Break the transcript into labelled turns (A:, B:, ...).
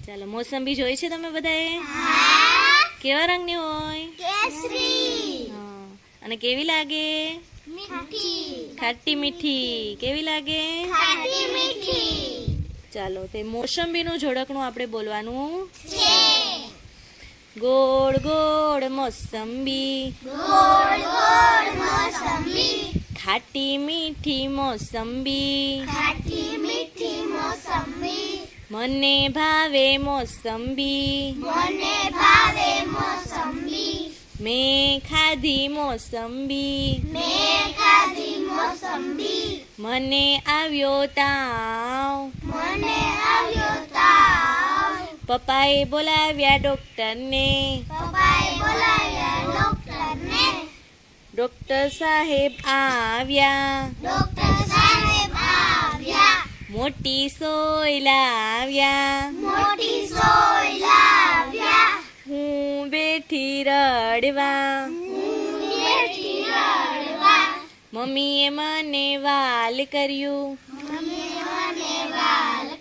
A: ચાલો મોસંબી જોઈ છે તમે બધાએ? કેવા રંગની હોય?
B: કેસરી.
A: હા. અને કેવી લાગે?
B: મીઠી.
A: ખાટી મીઠી. કેવી લાગે?
B: ખાટી મીઠી.
A: ચાલો તે મોસંબીનું જોડકણું આપણે બોલવાનું
B: છે.
A: ગોળ ગોળ મોસંબી,
B: ગોળ ગોળ મોસંબી.
A: ખાટી મીઠી મોસંબી,
B: ખાટી મીઠી મોસંબી.
A: મને ભાવે મોસંબી,
B: મને ભાવે મોસંબી.
A: મેં ખાધી મોસંબી,
B: મેં ખાધી મોસંબી.
A: મને આવ્યો તાવ,
B: મને આવ્યો તાવ.
A: પપ્પાએ બોલાવ્યા ડોક્ટરને,
B: પપ્પાએ બોલાવ્યા ડોક્ટરને.
A: ડોક્ટર સાહેબ આવ્યા,
B: ડોક્ટર સાહેબ આવ્યા.
A: મોટી સોય લાવ્યા,
B: મોટી સોય લાવ્યા.
A: હું બેઠી રડવા,
B: હું બેઠી રડવા.
A: મમ્મીએ મને વાલ કર્યું,
B: મમ્મીએ મને વાલ